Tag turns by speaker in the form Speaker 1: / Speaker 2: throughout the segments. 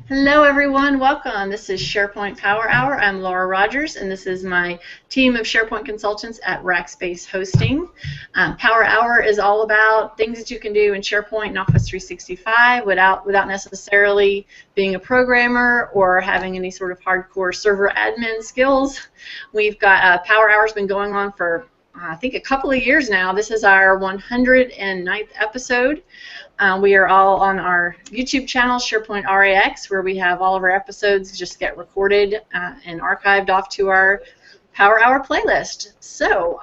Speaker 1: Hello everyone, welcome. This is SharePoint Power Hour. I'm Laura Rogers and this is my team of SharePoint consultants at Rackspace Hosting. Power Hour is all about things that you can do in SharePoint and Office 365 without necessarily being a programmer or having any sort of hardcore server admin skills. We've got Power Hour's been going on for I think a couple of years now. This is our 109th episode. We are all on our YouTube channel, SharePoint RAX, where we have all of our episodes just get recorded and archived off to our Power Hour playlist. So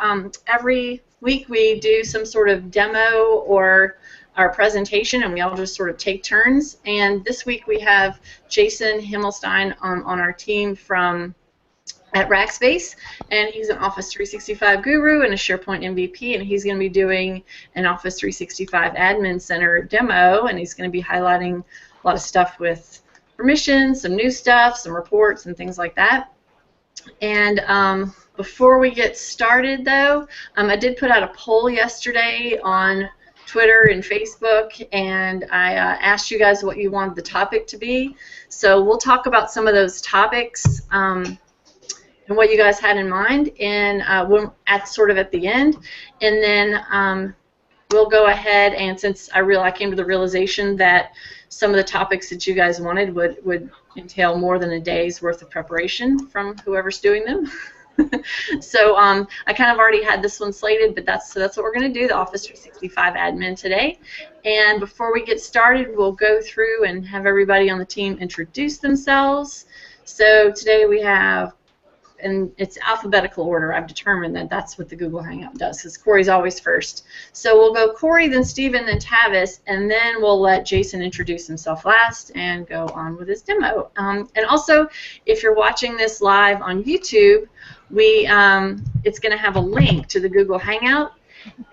Speaker 1: every week we do some sort of demo or our presentation, and we all just sort of take turns. And this week we have Jason Himmelstein on our team at Rackspace, and he's an Office 365 guru and a SharePoint MVP, and he's going to be doing an Office 365 Admin Center demo, and he's going to be highlighting a lot of stuff with permissions, some new stuff, some reports, and things like that. And before we get started, though, I did put out a poll yesterday on Twitter and Facebook, and I asked you guys what you wanted the topic to be. So we'll talk about some of those topics and what you guys had in mind, and at the end, and then we'll go ahead, and since I came to the realization that some of the topics that you guys wanted would entail more than a day's worth of preparation from whoever's doing them. So I kind of already had this one slated, but that's what we're going to do, the Office 365 admin today. And before we get started, we'll go through and have everybody on the team introduce themselves. So today we have, and it's alphabetical order. I've determined that that's what the Google Hangout does, because Corey's always first. So we'll go Corey, then Stephen, then Tavis, and then we'll let Jason introduce himself last and go on with his demo. And also, if you're watching this live on YouTube, it's going to have a link to the Google Hangout.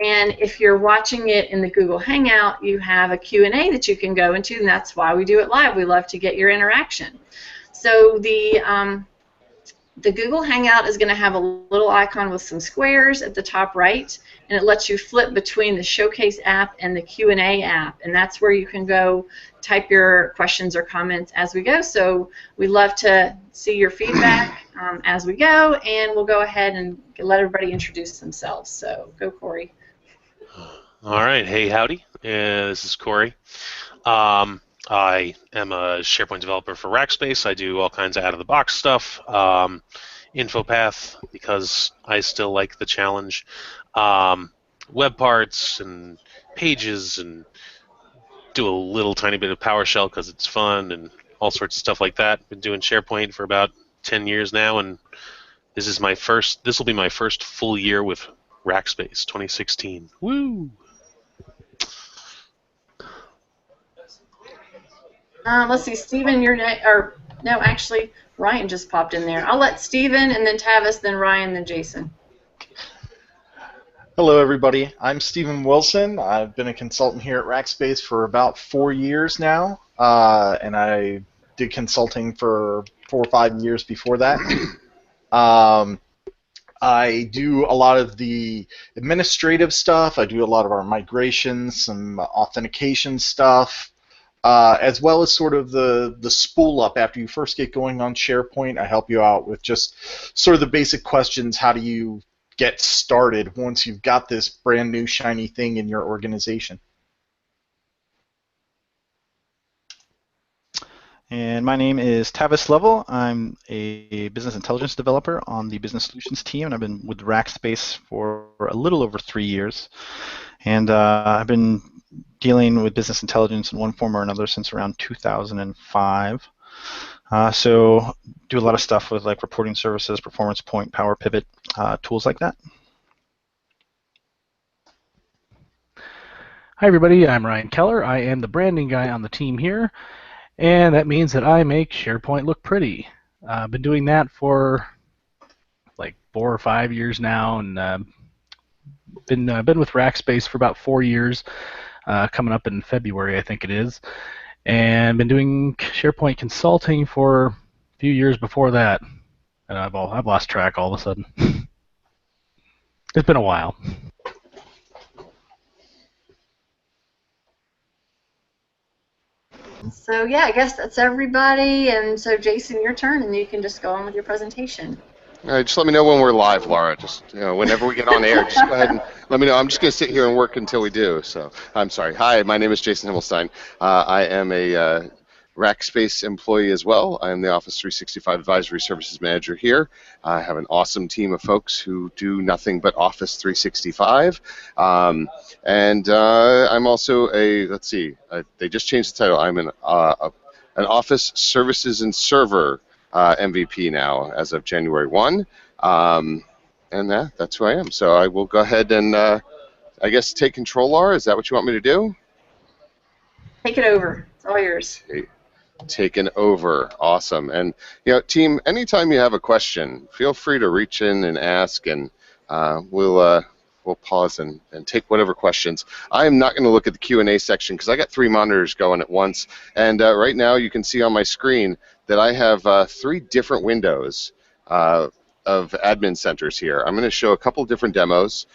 Speaker 1: And if you're watching it in the Google Hangout, you have a Q&A that you can go into, and that's why we do it live. We love to get your interaction. So the Google Hangout is going to have a little icon with some squares at the top right, and it lets you flip between the Showcase app and the Q&A app, and that's where you can go type your questions or comments as we go. So we love to see your feedback as we go, and we'll go ahead and let everybody introduce themselves. So go, Corey.
Speaker 2: All right. Hey, howdy. This is Corey. I am a SharePoint developer for Rackspace. I do all kinds of out-of-the-box stuff, InfoPath, because I still like the challenge, web parts and pages, and do a little tiny bit of PowerShell because it's fun and all sorts of stuff like that. Been doing SharePoint for about 10 years now, and this will be my first full year with Rackspace, 2016. Woo!
Speaker 1: Let's see, Stephen, no, actually, Ryan just popped in there. I'll let Stephen, and then Tavis, then Ryan, then Jason.
Speaker 3: Hello, everybody. I'm Stephen Wilson. I've been a consultant here at Rackspace for about 4 years now, and I did consulting for 4 or 5 years before that. I do a lot of the administrative stuff. I do a lot of our migrations, some authentication stuff. As well as sort of the spool up after you first get going on SharePoint. I help you out with just sort of the basic questions. How do you get started once you've got this brand new shiny thing in your organization?
Speaker 4: And my name is Tavis Level. I'm a business intelligence developer on the business solutions team, and I've been with Rackspace for a little over 3 years. And I've been dealing with business intelligence in one form or another since around 2005. So do a lot of stuff with like reporting services, Performance Point, Power Pivot, tools like that.
Speaker 5: Hi everybody, I'm Ryan Keller. I am the branding guy on the team here, and that means that I make SharePoint look pretty. I've been doing that for like 4 or 5 years now, and been with Rackspace for about 4 years. Coming up in February, I think it is, and been doing SharePoint consulting for a few years before that, and I've lost track all of a sudden. It's been a while.
Speaker 1: So yeah, I guess that's everybody. And so Jason, your turn, and you can just go on with your presentation.
Speaker 6: All right, just let me know when we're live, Laura. Just whenever we get on air, just go ahead and let me know. I'm just going to sit here and work until we do. So I'm sorry. Hi, my name is Jason Himmelstein. I am a Rackspace employee as well. I am the Office 365 Advisory Services Manager here. I have an awesome team of folks who do nothing but Office 365. And I'm also let's see, they just changed the title. I'm an Office Services and Server MVP now as of January 1. And that's who I am. So I will go ahead and, I guess, take control, Laura. Is that what you want me to do?
Speaker 1: Take it over. It's all yours.
Speaker 6: Okay. Taken over. Awesome. And, team, anytime you have a question, feel free to reach in and ask, and we'll pause and take whatever questions. I am not going to look at the Q&A section because I got 3 monitors going at once. And right now you can see on my screen that I have 3 different windows of admin centers here. I'm going to show a couple different demos.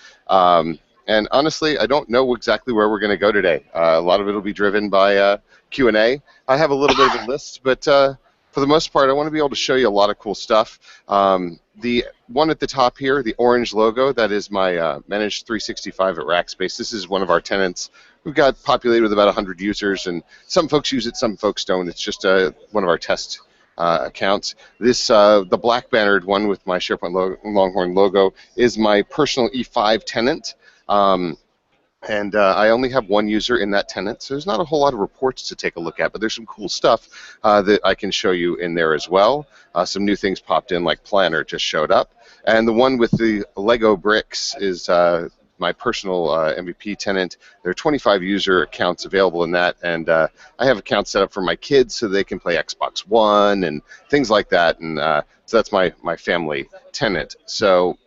Speaker 6: And honestly, I don't know exactly where we're going to go today. A lot of it will be driven by Q&A. I have a little bit of a list, but for the most part, I want to be able to show you a lot of cool stuff. The one at the top here, the orange logo, that is my Managed 365 at Rackspace. This is one of our tenants. We've got populated with about 100 users, and some folks use it, some folks don't. It's just one of our test accounts. This, the black bannered one with my SharePoint Longhorn logo, is my personal E5 tenant. And I only have 1 user in that tenant, so there's not a whole lot of reports to take a look at, but there's some cool stuff that I can show you in there as well. Some new things popped in, like Planner just showed up. And the one with the Lego bricks is my personal MVP tenant. There are 25 user accounts available in that, and I have accounts set up for my kids so they can play Xbox One and things like that, and so that's my family tenant. So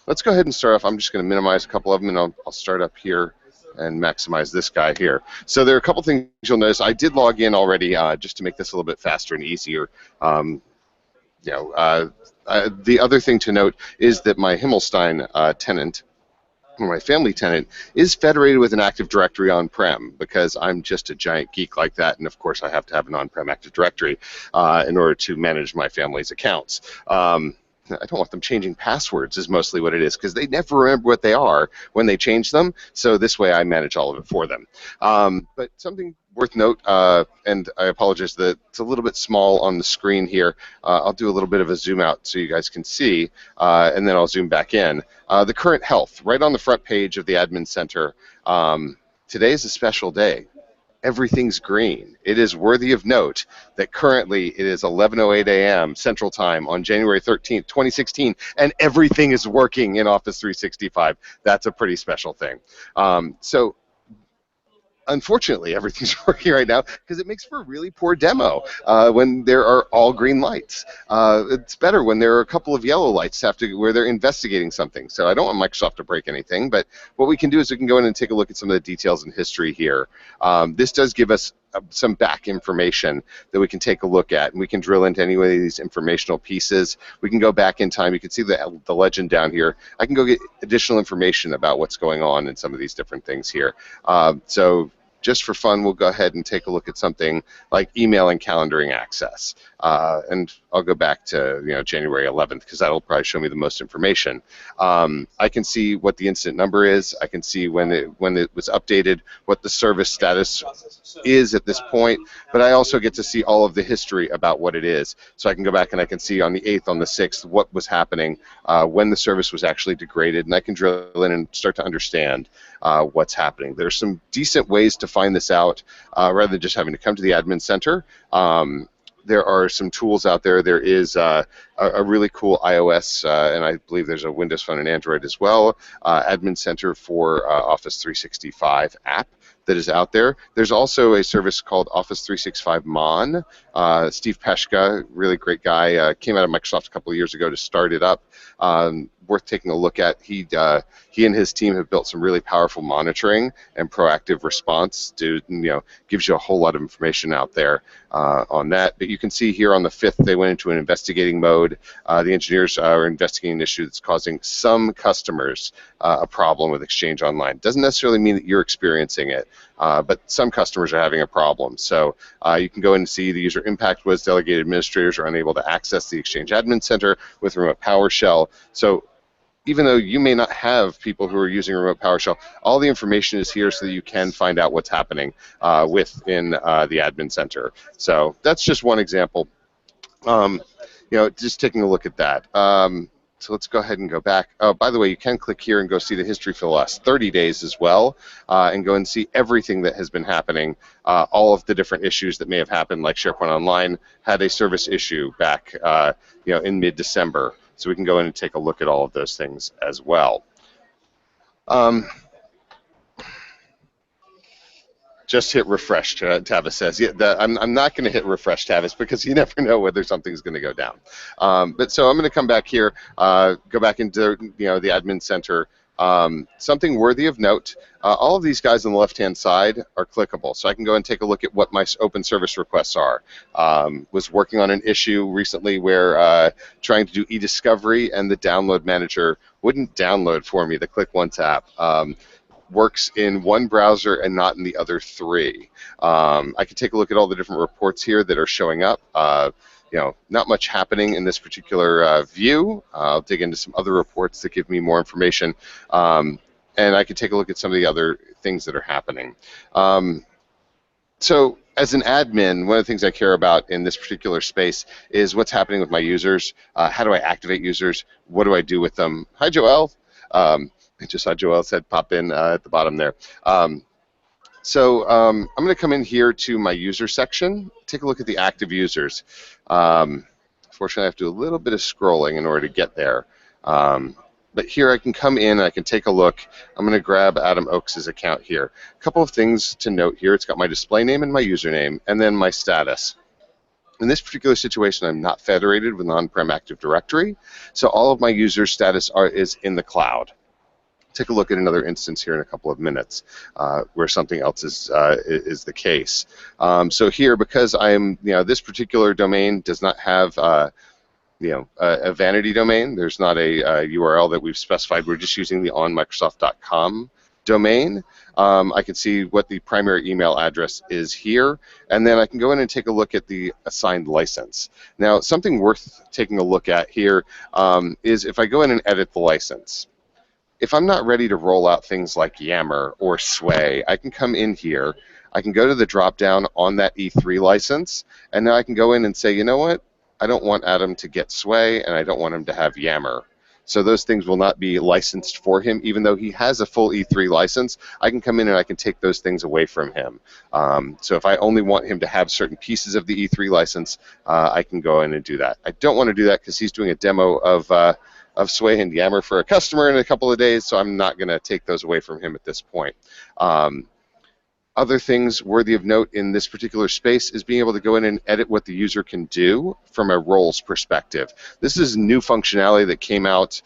Speaker 6: let's go ahead and start off. I'm just going to minimize a couple of them, and I'll start up here and maximize this guy here. So there are a couple things you'll notice. I did log in already just to make this a little bit faster and easier. The other thing to note is that my Himmelstein tenant, or my family tenant, is federated with an Active Directory on-prem, because I'm just a giant geek like that, and of course I have to have an on-prem Active Directory in order to manage my family's accounts. I don't want them changing passwords is mostly what it is, because they never remember what they are when they change them. So this way I manage all of it for them. But something worth note, and I apologize that it's a little bit small on the screen here. I'll do a little bit of a zoom out so you guys can see, and then I'll zoom back in. The current health, right on the front page of the admin center. Today is a special day. Everything's green. It is worthy of note that currently it is 11:08 a.m. Central Time on January 13th, 2016, and everything is working in Office 365. That's a pretty special thing. So unfortunately, everything's working right now because it makes for a really poor demo when there are all green lights. It's better when there are a couple of yellow lights where they're investigating something. So I don't want Microsoft to break anything, but what we can do is we can go in and take a look at some of the details and history here. This does give us some back information that we can take a look at, and we can drill into any of these informational pieces. We can go back in time. You can see the legend down here. I can go get additional information about what's going on in some of these different things here. So just for fun, we'll go ahead and take a look at something like email and calendaring access. And I'll go back to January 11th, because that'll probably show me the most information. I can see what the incident number is. I can see when it was updated, what the service status is at this point. But I also get to see all of the history about what it is. So I can go back and I can see on the 8th, on the 6th, what was happening, when the service was actually degraded, and I can drill in and start to understand what's happening. There's some decent ways to find this out rather than just having to come to the admin center. There are some tools out there. There is a really cool iOS, and I believe there's a Windows Phone and Android as well, Admin Center for Office 365 app that is out there. There's also a service called Office 365 Mon. Steve Peshka, really great guy, came out of Microsoft a couple of years ago to start it up. Worth taking a look at. He and his team have built some really powerful monitoring and proactive response. Gives you a whole lot of information out there on that. But you can see here on the 5th, they went into an investigating mode. The engineers are investigating an issue that's causing some customers a problem with Exchange Online. Doesn't necessarily mean that you're experiencing it, but some customers are having a problem. So you can go in and see the user impact was delegated administrators are unable to access the Exchange Admin Center with Remote PowerShell. So even though you may not have people who are using Remote PowerShell, all the information is here so that you can find out what's happening within the Admin Center. So that's just one example. Just taking a look at that. So let's go ahead and go back. Oh, by the way, you can click here and go see the history for the last 30 days as well, and go and see everything that has been happening, all of the different issues that may have happened, like SharePoint Online had a service issue back in mid-December. So we can go in and take a look at all of those things as well. Just hit refresh, Tavis says. Yeah, I'm not going to hit refresh, Tavis, because you never know whether something's going to go down. But so I'm going to come back here, go back into the admin center. Something worthy of note, all of these guys on the left-hand side are clickable. So I can go and take a look at what my open service requests are. Was working on an issue recently where trying to do e-discovery and the download manager wouldn't download for me, the Click Once app. Works in one browser and not in the other three. I can take a look at all the different reports here that are showing up. Not much happening in this particular view. I'll dig into some other reports that give me more information. And I can take a look at some of the other things that are happening. So as an admin, one of the things I care about in this particular space is what's happening with my users. How do I activate users? What do I do with them? Hi, Joelle. I just saw Joel's head pop in at the bottom there. I'm going to come in here to my user section, take a look at the active users. Fortunately, I have to do a little bit of scrolling in order to get there. But here I can come in and I can take a look. I'm going to grab Adam Oakes' account here. A couple of things to note here. It's got my display name and my username, and then my status. In this particular situation, I'm not federated with an on-prem Active Directory, so all of my user status is in the cloud. Take a look at another instance here in a couple of minutes where something else is the case. So here, because I'm, this particular domain does not have, a vanity domain. There's not a URL that we've specified. We're just using the onmicrosoft.com domain. I can see what the primary email address is here, and then I can go in and take a look at the assigned license. Now, something worth taking a look at here is if I go in and edit the license. If I'm not ready to roll out things like Yammer or Sway, I can come in here, I can go to the drop-down on that E3 license, and now I can go in and say, you know what, I don't want Adam to get Sway, and I don't want him to have Yammer. So those things will not be licensed for him, even though he has a full E3 license. I can come in and I can take those things away from him. So if I only want him to have certain pieces of the E3 license, I can go in and do that. I don't want to do that because he's doing a demo of Sway and Yammer for a customer in a couple of days, so I'm not going to take those away from him at this point. Other things worthy of note in this particular space is being able to go in and edit what the user can do from a roles perspective. This is new functionality that came out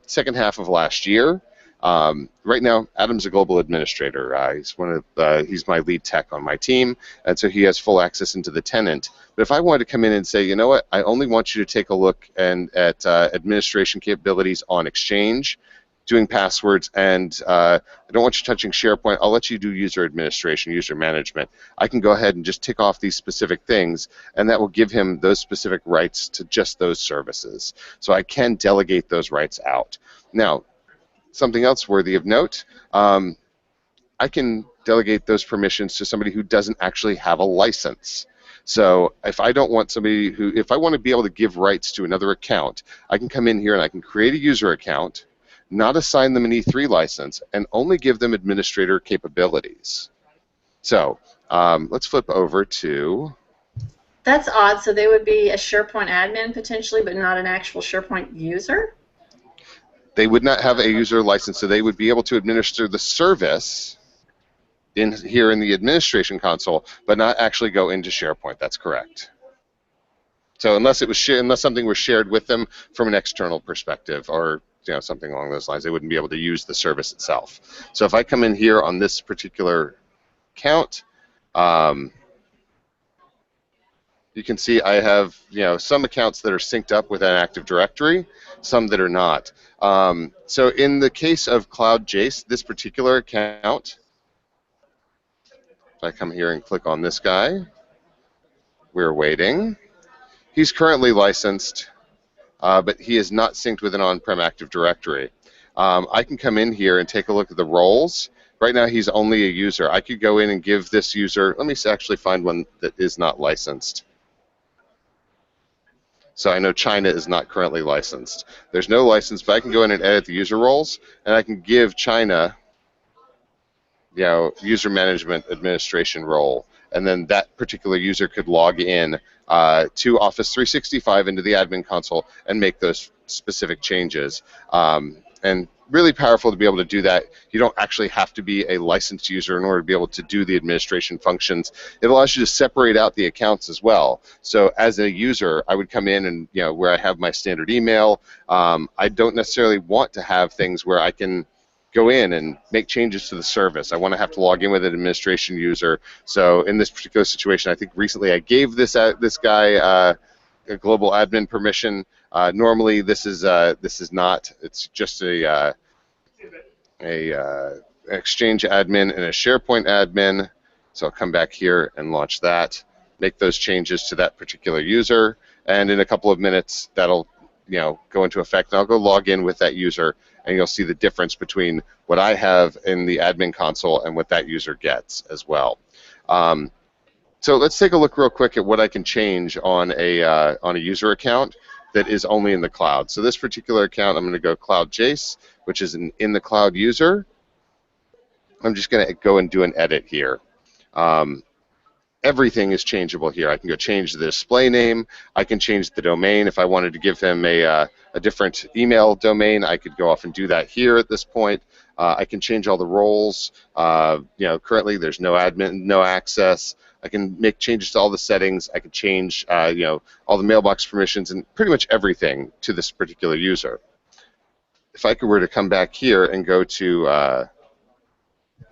Speaker 6: second half of last year. Right now, Adam's a global administrator. He's my lead tech on my team, and so he has full access into the tenant. But if I wanted to come in and say, you know what, I only want you to take a look at administration capabilities on Exchange, doing passwords, and I don't want you touching SharePoint, I'll let you do user administration, user management. I can go ahead and just tick off these specific things, and that will give him those specific rights to just those services. So I can delegate those rights out. Now, something else worthy of note, I can delegate those permissions to somebody who doesn't actually have a license. So if I don't want somebody if I want to be able to give rights to another account, I can come in here and I can create a user account, not assign them an E3 license, and only give them administrator capabilities. So let's flip over to...
Speaker 1: That's odd. So they would be a SharePoint admin potentially, but not an actual SharePoint user?
Speaker 6: They would not have a user license, so they would be able to administer the service here in the administration console, but not actually go into SharePoint. That's correct. So unless something was shared with them from an external perspective, or something along those lines, they wouldn't be able to use the service itself. So if I come in here on this particular account, you can see I have some accounts that are synced up with an Active Directory, some that are not. So in the case of Cloud Jace, this particular account If I come here and click on this guy, we're waiting. He's currently licensed, but he is not synced with an on-prem Active Directory. I can come in here and take a look at the roles. Right now, he's only a user. I could go in and give this user, let me actually find one that is not licensed. So I know China is not currently licensed. There's no license, but I can go in and edit the user roles, and I can give China, user management administration role, and then that particular user could log in to Office 365 into the admin console and make those specific changes. And really powerful to be able to do that. You don't actually have to be a licensed user in order to be able to do the administration functions. It allows you to separate out the accounts as well. So as a user, I would come in and, where I have my standard email, I don't necessarily want to have things where I can go in and make changes to the service. I want to have to log in with an administration user. So in this particular situation, I think recently I gave this guy a global admin permission. Normally, this is not. It's just a Exchange admin and a SharePoint admin. So I'll come back here and launch that. Make those changes to that particular user, and in a couple of minutes, that'll go into effect. And I'll go log in with that user, and you'll see the difference between what I have in the admin console and what that user gets as well. So let's take a look real quick at what I can change on a user account that is only in the cloud. So this particular account, I'm going to go Cloud Jace, which is an in the cloud user. I'm just going to go and do an edit here. Everything is changeable here. I can go change the display name. I can change the domain. If I wanted to give him a different email domain, I could go off and do that here at this point. I can change all the roles. Currently there's no admin, no access. I can make changes to all the settings. I can change, all the mailbox permissions and pretty much everything to this particular user. If I were to come back here and go to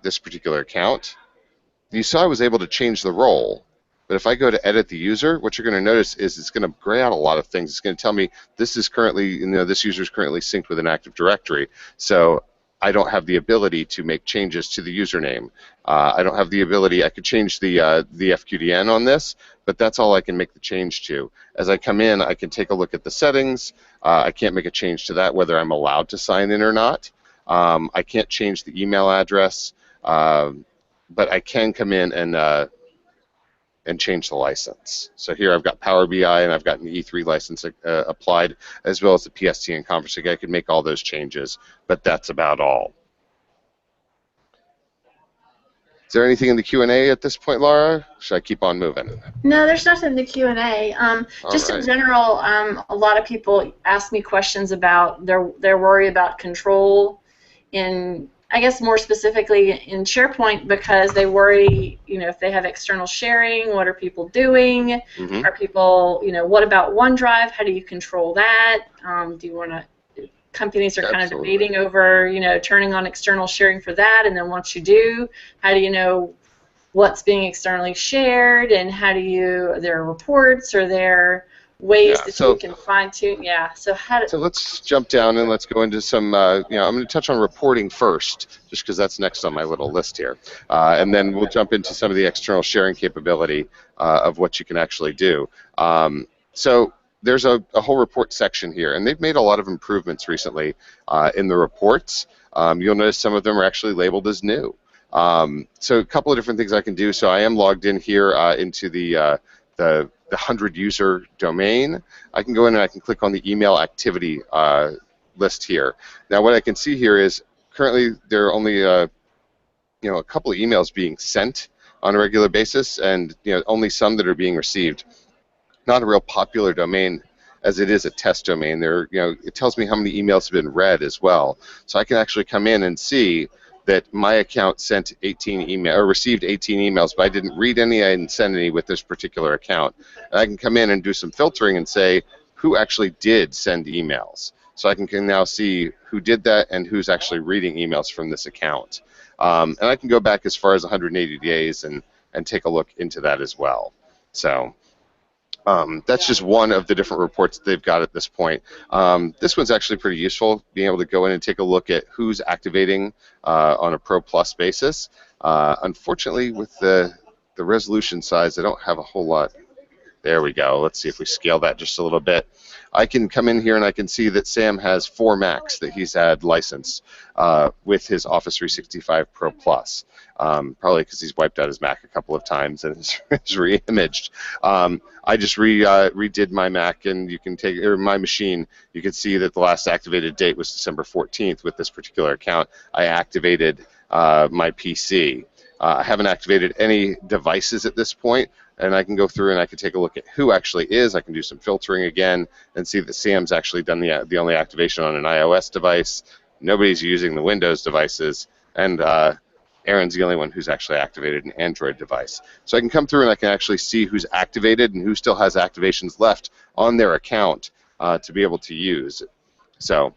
Speaker 6: this particular account, you saw I was able to change the role. But if I go to edit the user, what you're going to notice is it's going to gray out a lot of things. It's going to tell me this is currently, this user is currently synced with an Active Directory. So I don't have the ability to make changes to the username. I don't have the ability. I could change the FQDN on this, but that's all I can make the change to. As I come in, I can take a look at the settings. I can't make a change to that, whether I'm allowed to sign in or not. I can't change the email address, but I can come in and change the license. So here I've got Power BI and I've got an E3 license applied, as well as the PST and conferencing. I could make all those changes, but that's about all. Is there anything in the Q&A at this point, Laura? Should I keep on moving?
Speaker 1: No, there's nothing in the Q&A. Just in general, a lot of people ask me questions about their worry about control in, I guess more specifically in SharePoint, because they worry, if they have external sharing, what are people doing?
Speaker 6: Mm-hmm.
Speaker 1: Are people, what about OneDrive? How do you control that? Do you want to? Companies are kind of debating over, turning on external sharing for that, and then once you do, how do you know what's being externally shared, and how do you? Are there reports? Are there ways that you can fine tune? Yeah. So
Speaker 6: let's jump down and let's go into some. I'm going to touch on reporting first, just because that's next on my little list here, and then we'll jump into some of the external sharing capability of what you can actually do. So there's a whole report section here, and they've made a lot of improvements recently in the reports. You'll notice some of them are actually labeled as new. So a couple of different things I can do. So I am logged in here into the 100 user domain. I can go in and I can click on the email activity list here. Now what I can see here is currently there are only a couple of emails being sent on a regular basis, and only some that are being received. Not a real popular domain, as it is a test domain. It tells me how many emails have been read as well. So I can actually come in and see that my account sent 18 emails, or received 18 emails, but I didn't read any, I didn't send any with this particular account. And I can come in and do some filtering and say who actually did send emails. So I can now see who did that and who's actually reading emails from this account. And I can go back as far as 180 days and take a look into that as well. So that's just one of the different reports they've got at this point. This one's actually pretty useful, being able to go in and take a look at who's activating on a Pro Plus basis. Unfortunately, with the resolution size, I don't have a whole lot. There we go. Let's see if we scale that just a little bit. I can come in here and I can see that Sam has 4 Macs that he's had licensed with his Office 365 Pro Plus. Probably because he's wiped out his Mac a couple of times and it's re-imaged. I just redid my Mac, and you can take, or my machine. You can see that the last activated date was December 14th with this particular account. I activated my PC. I haven't activated any devices at this point, and I can go through and I can take a look at who actually is. I can do some filtering again and see that Sam's actually done the only activation on an iOS device. Nobody's using the Windows devices, and Aaron's the only one who's actually activated an Android device. So I can come through and I can actually see who's activated and who still has activations left on their account to be able to use. So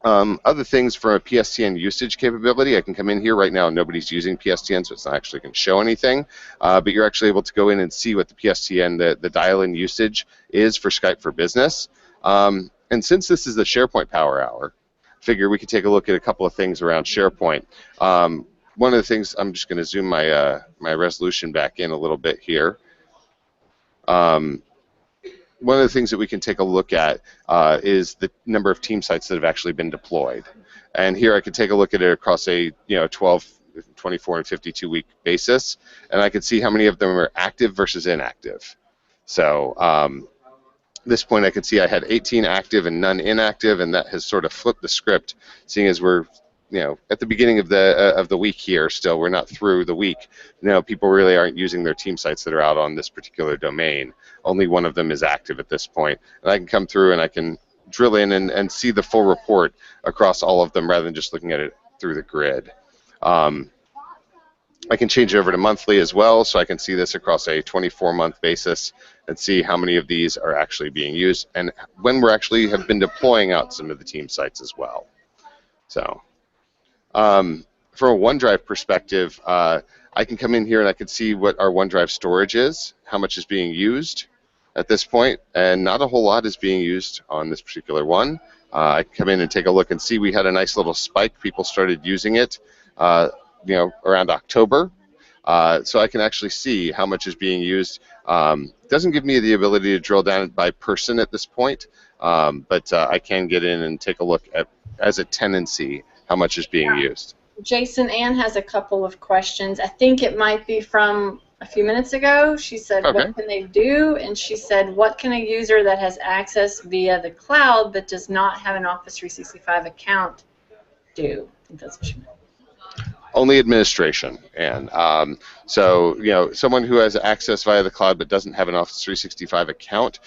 Speaker 6: other things from a PSTN usage capability, I can come in here right now and nobody's using PSTN, so it's not actually going to show anything, but you're actually able to go in and see what the PSTN, the dial-in usage is for Skype for Business. And since this is the SharePoint Power Hour, figure we could take a look at a couple of things around SharePoint. One of the things, I'm just going to zoom my, my resolution back in a little bit here. One of the things that we can take a look at is the number of team sites that have actually been deployed. And here I can take a look at it across a 12, 24, and 52-week basis, and I can see how many of them are active versus inactive. So this point I can see I had 18 active and none inactive, and that has sort of flipped the script, seeing as we're at the beginning of the week here. Still, we're not through the week. People really aren't using their team sites that are out on this particular domain. Only one of them is active at this point. And I can come through and I can drill in and see the full report across all of them rather than just looking at it through the grid. I can change it over to monthly as well, so I can see this across a 24-month basis and see how many of these are actually being used and when we're actually have been deploying out some of the team sites as well. So from a OneDrive perspective, I can come in here and I can see what our OneDrive storage is, how much is being used at this point, and not a whole lot is being used on this particular one. I can come in and take a look and see we had a nice little spike. People started using it, around October. So I can actually see how much is being used. It doesn't give me the ability to drill down by person at this point, but I can get in and take a look at, as a tenancy, how much is being used.
Speaker 1: Jason, Ann has a couple of questions. I think it might be from a few minutes ago. She said, okay, what can they do? And she said, what can a user that has access via the cloud but does not have an Office 365 account do? I think that's what she meant.
Speaker 6: Only administration, and so someone who has access via the cloud but doesn't have an Office 365 account,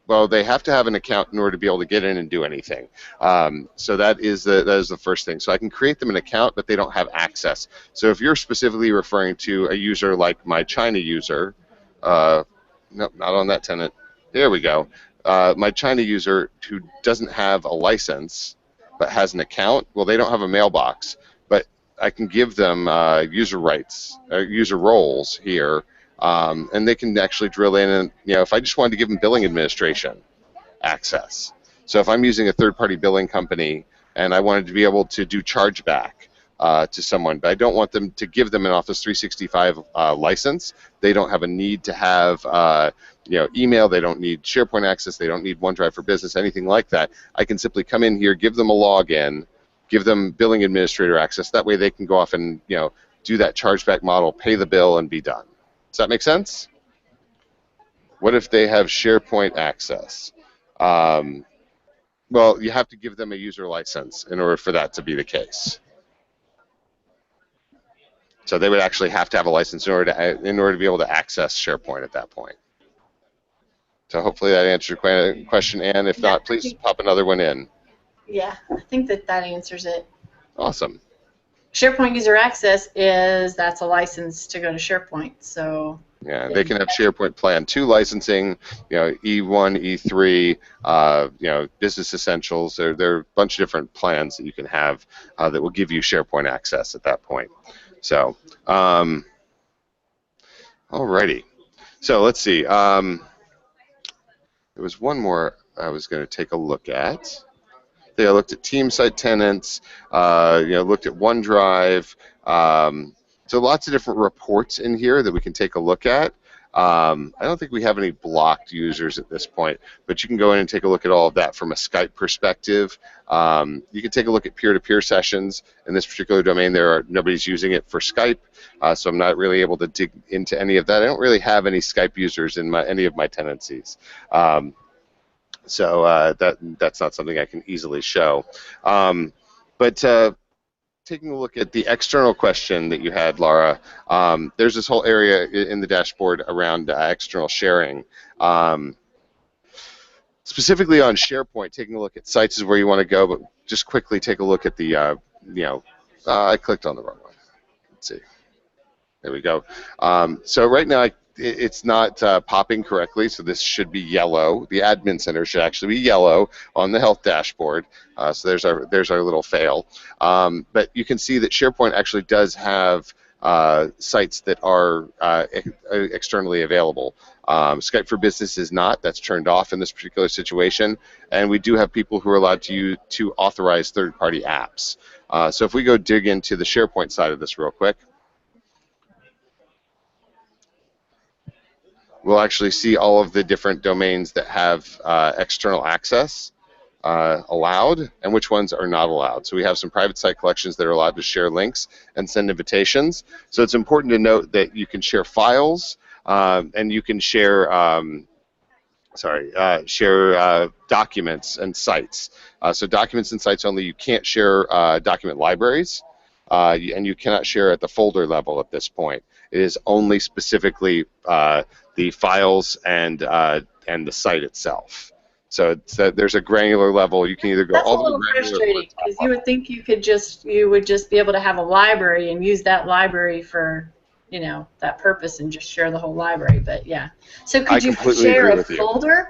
Speaker 6: well, they have to have an account in order to be able to get in and do anything. So that is the first thing. So I can create them an account, but they don't have access. So if you're specifically referring to a user like my China user, nope, not on that tenant. There we go. My China user who doesn't have a license but has an account, well, they don't have a mailbox. But I can give them user rights, user roles here, and they can actually drill in and, if I just wanted to give them billing administration access. So if I'm using a third-party billing company and I wanted to be able to do chargeback to someone, but I don't want them to give them an Office 365 license, they don't have a need to have email, they don't need SharePoint access, they don't need OneDrive for Business, anything like that. I can simply come in here, give them a login, give them billing administrator access. That way they can go off and do that chargeback model, pay the bill, and be done. Does that make sense? What if they have SharePoint access? Well, you have to give them a user license in order for that to be the case. So they would actually have to have a license in order to be able to access SharePoint at that point. So hopefully that answered your question, Ann. If not, please pop another one in.
Speaker 1: Yeah, I think that answers it.
Speaker 6: Awesome.
Speaker 1: SharePoint user access that's a license to go to SharePoint. So
Speaker 6: yeah, they can have SharePoint Plan 2 licensing, E1, E3, Business Essentials. There are a bunch of different plans that you can have that will give you SharePoint access at that point. So, alrighty. So let's see. There was one more I was going to take a look at. I looked at team site tenants, looked at OneDrive. So lots of different reports in here that we can take a look at. I don't think we have any blocked users at this point, but you can go in and take a look at all of that from a Skype perspective. You can take a look at peer-to-peer sessions. In this particular domain, nobody's using it for Skype, so I'm not really able to dig into any of that. I don't really have any Skype users in any of my tenancies. So that's not something I can easily show. But taking a look at the external question that you had, Laura, there's this whole area in the dashboard around external sharing. Specifically on SharePoint, taking a look at sites is where you want to go, but just quickly take a look at the, I clicked on the wrong one. Let's see. There we go. So right now, it's not popping correctly, so this should be yellow. The admin center should actually be yellow on the health dashboard. So there's our little fail. But you can see that SharePoint actually does have sites that are externally available. Skype for Business is not. That's turned off in this particular situation. And we do have people who are allowed to authorize third-party apps. So if we go dig into the SharePoint side of this real quick, we'll actually see all of the different domains that have external access allowed and which ones are not allowed. So we have some private site collections that are allowed to share links and send invitations. So it's important to note that you can share files and you can share documents and sites. So documents and sites only. You can't share document libraries, and you cannot share at the folder level at this point. It is only specifically the files and the site itself. So there's a granular level. You can either go all the way granular. That's a little frustrating
Speaker 1: because you would think you would just be able to have a library and use that library for that purpose and just share the whole library. But yeah. So could you share a folder?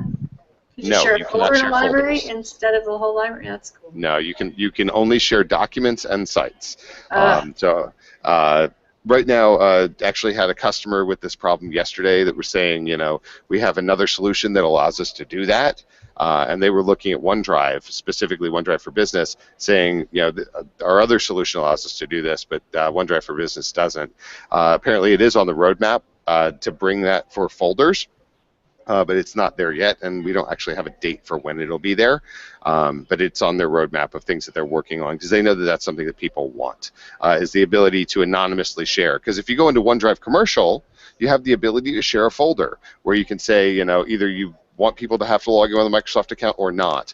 Speaker 1: Could you share a folder in a library instead of the whole library? That's cool.
Speaker 6: No, you can only share documents and sites. Right now, actually had a customer with this problem yesterday that was saying, we have another solution that allows us to do that. And they were looking at OneDrive, specifically OneDrive for Business, saying, our other solution allows us to do this, but OneDrive for Business doesn't. Apparently, it is on the roadmap to bring that for folders. But it's not there yet, and we don't actually have a date for when it'll be there. But it's on their roadmap of things that they're working on because they know that that's something that people want, is the ability to anonymously share. Because if you go into OneDrive Commercial, you have the ability to share a folder where you can say, either you want people to have to log in on the Microsoft account or not.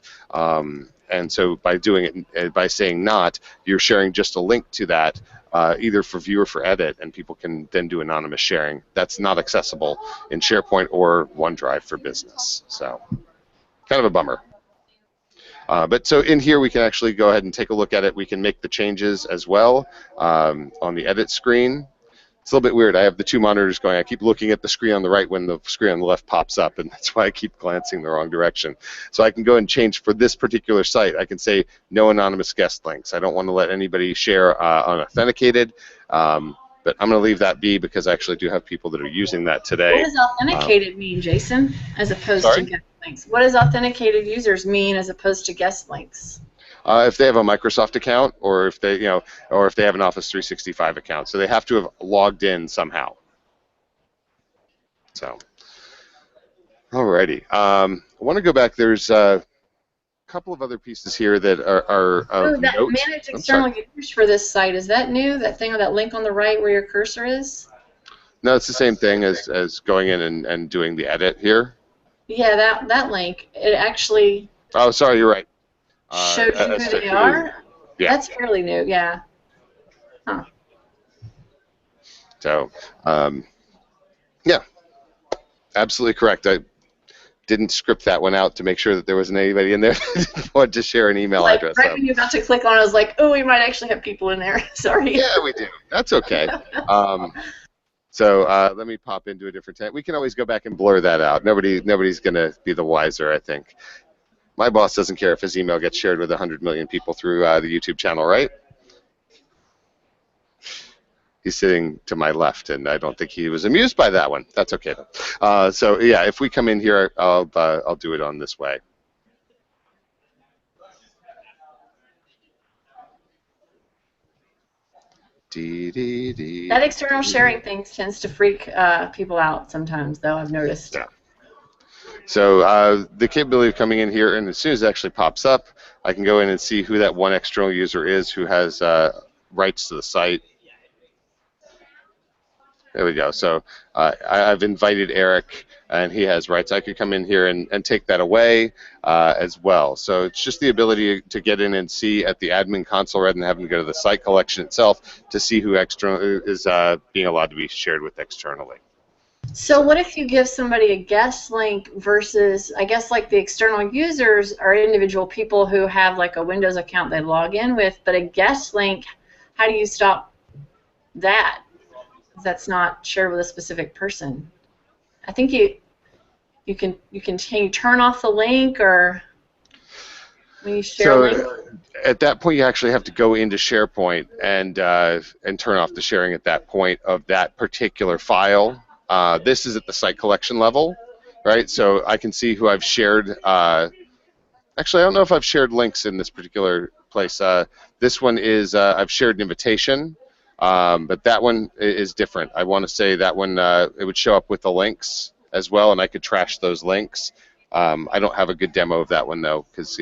Speaker 6: And so by doing it, by saying not, you're sharing just a link to that, either for view or for edit, and people can then do anonymous sharing. That's not accessible in SharePoint or OneDrive for Business. So kind of a bummer. But so in here, we can actually go ahead and take a look at it. We can make the changes as well on the edit screen. It's a little bit weird. I have the two monitors going. I keep looking at the screen on the right when the screen on the left pops up, and that's why I keep glancing the wrong direction. So I can go and change for this particular site. I can say no anonymous guest links. I don't want to let anybody share unauthenticated, but I'm going to leave that be because I actually do have people that are using that today.
Speaker 1: What does authenticated mean, Jason, as opposed to guest links? What does authenticated users mean as opposed to guest links?
Speaker 6: If they have a Microsoft account, or if they, or if they have an Office 365 account, so they have to have logged in somehow. So, alrighty. I want to go back. There's a couple of other pieces here that are of
Speaker 1: that
Speaker 6: note.
Speaker 1: Manage external users for this site, is that new? That thing with that link on the right where your cursor is?
Speaker 6: No, it's the same thing as going in and doing the edit here.
Speaker 1: Yeah, that link. It actually.
Speaker 6: Oh, sorry, you're right.
Speaker 1: Shows you who they are?
Speaker 6: Yeah.
Speaker 1: That's fairly new, yeah. Huh.
Speaker 6: So, yeah, absolutely correct. I didn't script that one out to make sure that there wasn't anybody in there that wanted to share an email address.
Speaker 1: Right when you're about to click on it, I was like, oh, we might actually have people in there. Sorry.
Speaker 6: Yeah, we do. That's okay. So let me pop into a different tab. We can always go back and blur that out. Nobody's going to be the wiser, I think. My boss doesn't care if his email gets shared with 100 million people through the YouTube channel, right? He's sitting to my left, and I don't think he was amused by that one. That's okay, though. So yeah, if we come in here, I'll do it on this way.
Speaker 1: That external sharing thing tends to freak people out sometimes, though, I've noticed.
Speaker 6: Yeah. So the capability of coming in here, and as soon as it actually pops up, I can go in and see who that one external user is who has rights to the site. There we go. So I've invited Eric, and he has rights. I could come in here and take that away as well. So it's just the ability to get in and see at the admin console rather than having to go to the site collection itself to see who external is being allowed to be shared with externally.
Speaker 1: So what if you give somebody a guest link versus, I guess, like the external users are individual people who have like a Windows account they log in with, but a guest link, how do you stop that? That's not shared with a specific person. I think can you turn off the link, or when you share a link?
Speaker 6: At that point, you actually have to go into SharePoint and turn off the sharing at that point of that particular file. This is at the site collection level, right? So I can see who I've shared. Actually, I don't know if I've shared links in this particular place. This one is I've shared an invitation. But that one is different. I want to say that one, it would show up with the links as well, and I could trash those links. I don't have a good demo of that one, though, because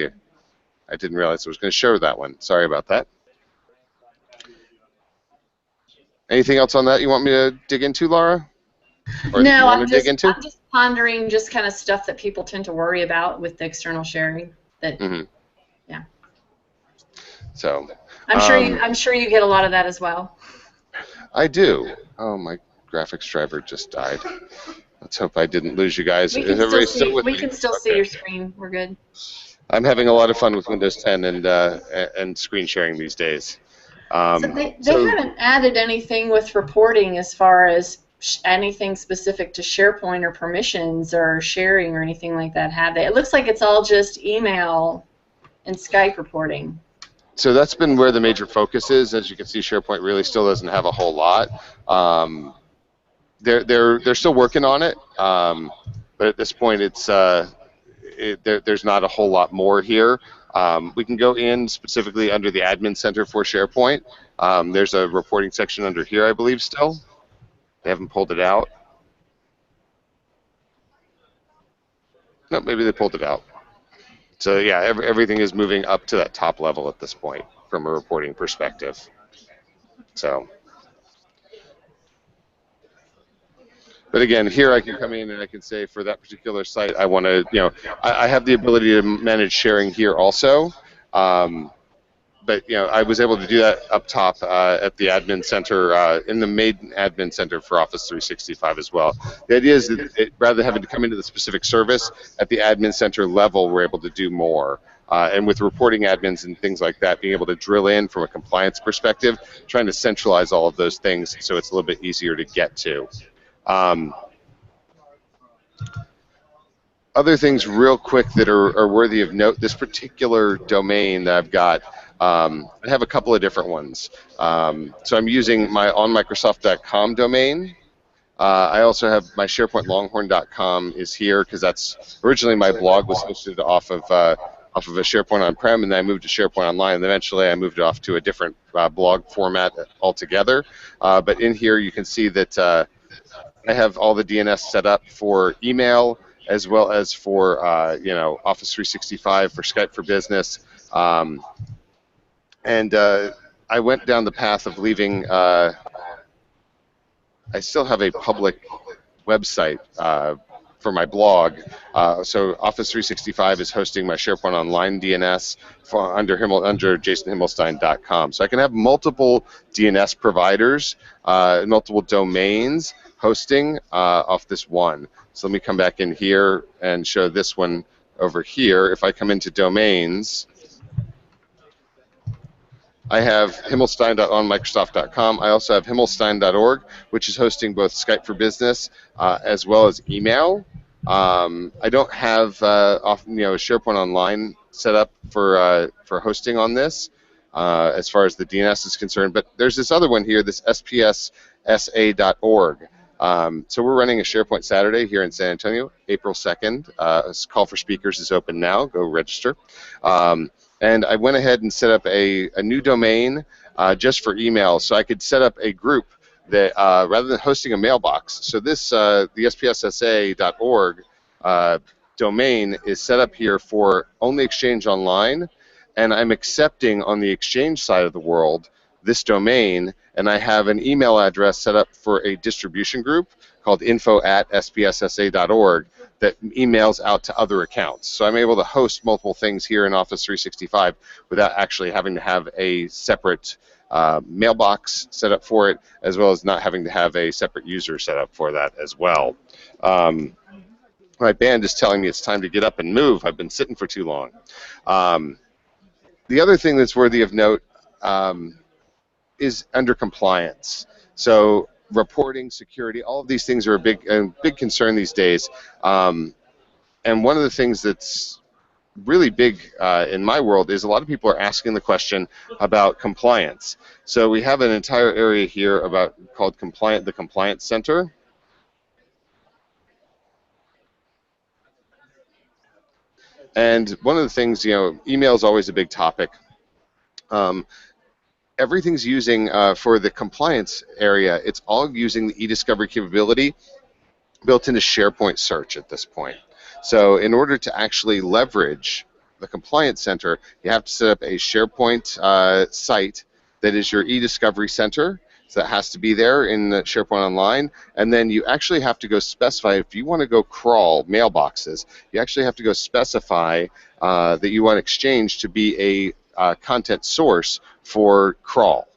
Speaker 6: I didn't realize I was going to show that one. Sorry about that. Anything else on that you want me to dig into, Laura? Or
Speaker 1: no, I'm just pondering just kind of stuff that people tend to worry about with the external sharing. That, yeah.
Speaker 6: So.
Speaker 1: I'm sure you get a lot of that as well.
Speaker 6: I do. Oh, my graphics driver just died. Let's hope I didn't lose you guys.
Speaker 1: We can still see your screen. We're good.
Speaker 6: I'm having a lot of fun with Windows 10 and screen sharing these days.
Speaker 1: So they haven't added anything with reporting as far as anything specific to SharePoint or permissions or sharing or anything like that, have they? It looks like it's all just email and Skype reporting.
Speaker 6: So that's been where the major focus is. As you can see, SharePoint really still doesn't have a whole lot. They're still working on it, but at this point, there's not a whole lot more here. We can go in specifically under the Admin Center for SharePoint. There's a reporting section under here, I believe, still. They haven't pulled it out. No, maybe they pulled it out. So yeah, everything is moving up to that top level at this point from a reporting perspective. So, but again, here I can come in and I can say for that particular site, I want to, I have the ability to manage sharing here also. But I was able to do that up top at the admin center, in the main admin center for Office 365 as well. The idea is that rather than having to come into the specific service, at the admin center level, we're able to do more. And with reporting admins and things like that, being able to drill in from a compliance perspective, trying to centralize all of those things so it's a little bit easier to get to. Other things real quick that are worthy of note, this particular domain that I've got, I have a couple of different ones. So I'm using my onmicrosoft.com domain. I also have my SharePointLonghorn.com is here because that's originally my blog was hosted off of a SharePoint on-prem, and then I moved to SharePoint Online, and eventually I moved it off to a different blog format altogether. But in here you can see that I have all the DNS set up for email as well as for Office 365, for Skype for Business. And I went down the path of leaving. I still have a public website for my blog. So Office 365 is hosting my SharePoint Online DNS under jasonhimmelstein.com. So I can have multiple DNS providers, multiple domains hosting off this one. So let me come back in here and show this one over here. If I come into domains, I have Himmelstein.onmicrosoft.com. I also have Himmelstein.org, which is hosting both Skype for Business as well as email. I don't have SharePoint Online set up for hosting on this as far as the DNS is concerned. But there's this other one here, this spssa.org. So we're running a SharePoint Saturday here in San Antonio, April 2nd. Call for speakers is open now. Go register. And I went ahead and set up a new domain just for email. So I could set up a group that rather than hosting a mailbox. So this the spssa.org domain is set up here for only Exchange Online, and I'm accepting on the Exchange side of the world this domain, and I have an email address set up for a distribution group called info@spssa.org that emails out to other accounts. So I'm able to host multiple things here in Office 365 without actually having to have a separate mailbox set up for it, as well as not having to have a separate user set up for that as well. My band is telling me it's time to get up and move. I've been sitting for too long. The other thing that's worthy of note is under compliance. So reporting, security, all of these things are a big concern these days. And one of the things that's really big in my world is a lot of people are asking the question about compliance. So we have an entire area here called the Compliance Center. And one of the things, email is always a big topic. Everything's using, for the compliance area, it's all using the e-discovery capability built into SharePoint search at this point. So in order to actually leverage the Compliance Center, you have to set up a SharePoint site that is your e-discovery center. So that has to be there in the SharePoint Online. And then you actually have to go specify, if you want to go crawl mailboxes, you actually have to go specify that you want Exchange to be a content source for crawl.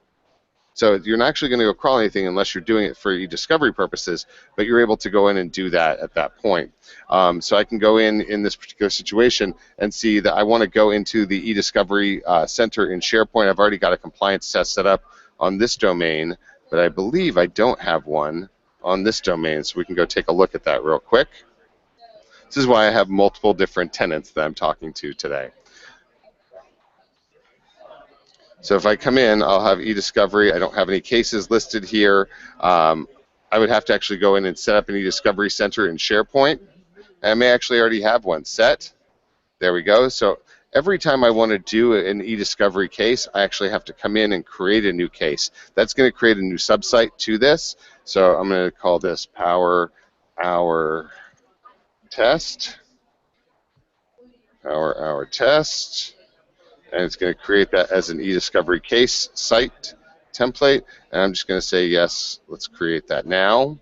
Speaker 6: So you're not actually going to go crawl anything unless you're doing it for e-discovery purposes, but you're able to go in and do that at that point. So I can go in this particular situation and see that I want to go into the e-discovery center in SharePoint. I've already got a compliance test set up on this domain, but I believe I don't have one on this domain, so we can go take a look at that real quick. This is why I have multiple different tenants that I'm talking to today. So if I come in, I'll have e-discovery. I don't have any cases listed here. I would have to actually go in and set up an e-discovery center in SharePoint. I may actually already have one set. There we go. So every time I want to do an e-discovery case, I actually have to come in and create a new case. That's going to create a new subsite to this. So I'm going to call this Power Hour Test. Power Hour Test. And it's going to create that as an e-discovery case site template. And I'm just going to say, yes, let's create that now.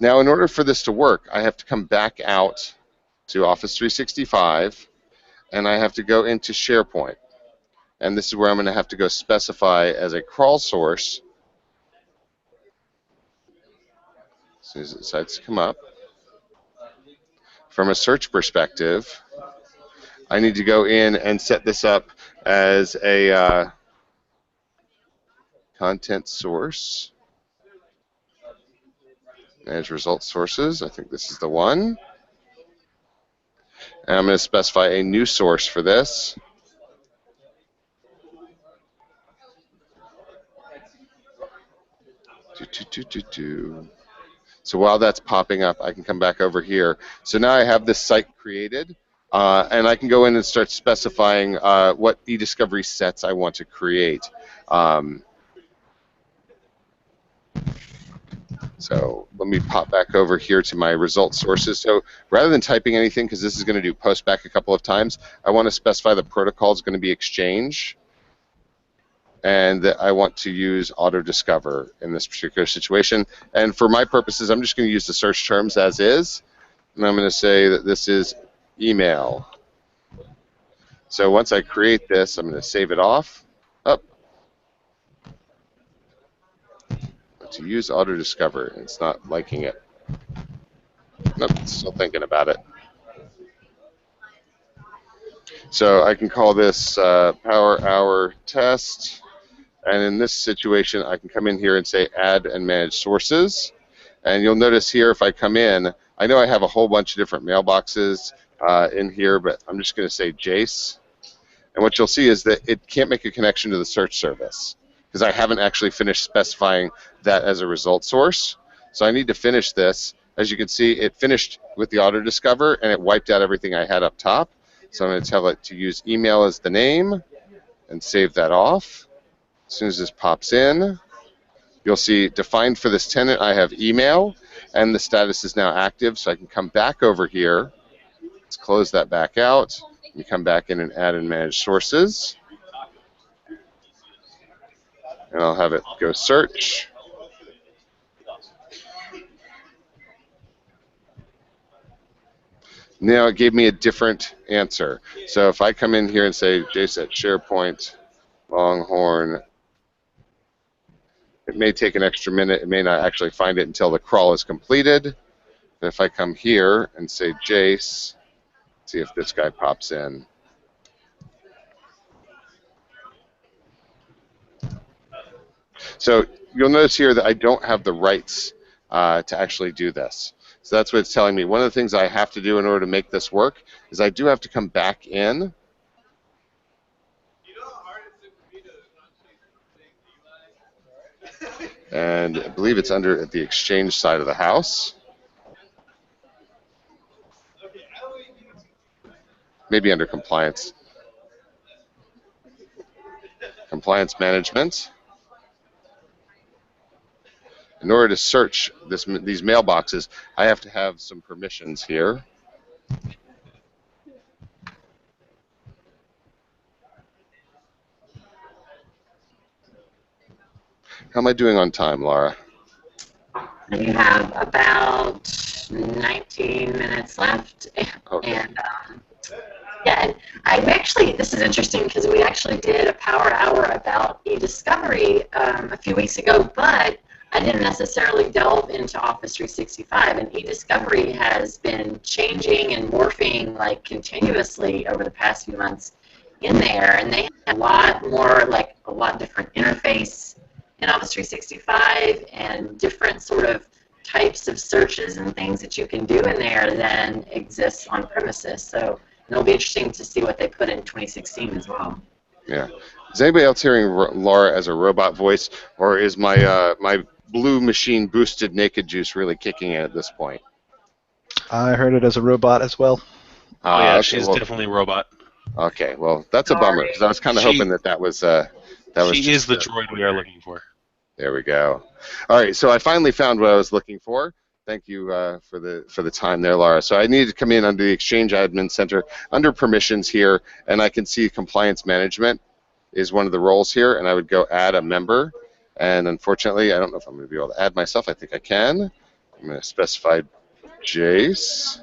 Speaker 6: Now, in order for this to work, I have to come back out to Office 365, and I have to go into SharePoint. And this is where I'm going to have to go specify as a crawl source, as soon as it decides to come up. From a search perspective, I need to go in and set this up as a content source. Manage result sources. I think this is the one. And I'm going to specify a new source for this. So while that's popping up, I can come back over here. So now I have this site created. And I can go in and start specifying what e-discovery sets I want to create. So let me pop back over here to my result sources. So rather than typing anything, because this is going to do post back a couple of times, I want to specify the protocol is going to be Exchange, and that I want to use auto discover in this particular situation. And for my purposes, I'm just going to use the search terms as is, and I'm going to say that this is email. So once I create this, I'm going to save it off. Up. To use auto discover, it's not liking it. Nope, it's still thinking about it. So I can call this Power Hour Test, and in this situation, I can come in here and say Add and Manage Sources. And you'll notice here, if I come in, I know I have a whole bunch of different mailboxes in here, but I'm just going to say Jace. And what you'll see is that it can't make a connection to the search service because I haven't actually finished specifying that as a result source. So I need to finish this. As you can see, it finished with the auto discover and it wiped out everything I had up top. So I'm going to tell it to use email as the name and save that off. As soon as this pops in, you'll see defined for this tenant, I have email, and the status is now active, so I can come back over here. Let's close that back out. You come back in and add and manage sources. And I'll have it go search. Now it gave me a different answer. So if I come in here and say JSet SharePoint Longhorn, it may take an extra minute. It may not actually find it until the crawl is completed. But if I come here and say Jace, see if this guy pops in. So you'll notice here that I don't have the rights to actually do this. So that's what it's telling me. One of the things I have to do in order to make this work is I do have to come back in. And I believe it's under the Exchange side of the house. Maybe under compliance. Compliance management. In order to search these mailboxes, I have to have some permissions here. How am I doing on time, Laura?
Speaker 1: You have about 19 minutes left.
Speaker 6: Okay.
Speaker 1: And yeah, this is interesting because we actually did a power hour about e-discovery a few weeks ago, but I didn't necessarily delve into Office 365, and e-discovery has been changing and morphing like continuously over the past few months in there, and they have a lot more, like a lot different interface in Office 365 and different sort of types of searches and things that you can do in there than exists on premises. So it'll be interesting to see what they put in 2016 as well.
Speaker 6: Yeah. Is anybody else hearing Laura as a robot voice, or is my my blue machine boosted naked juice really kicking in at this point?
Speaker 4: I heard it as a robot as well.
Speaker 2: Oh yeah,
Speaker 6: Okay,
Speaker 2: she's
Speaker 6: well,
Speaker 2: definitely a robot.
Speaker 6: Okay, well, that's a bummer because I was kind of hoping that was
Speaker 2: She is the droid we are looking for.
Speaker 6: There we go. All right, so I finally found what I was looking for. Thank you for the time there, Laura. So I needed to come in under the Exchange Admin Center, under permissions here, and I can see compliance management is one of the roles here, and I would go add a member. And unfortunately, I don't know if I'm going to be able to add myself. I think I can. I'm going to specify Jace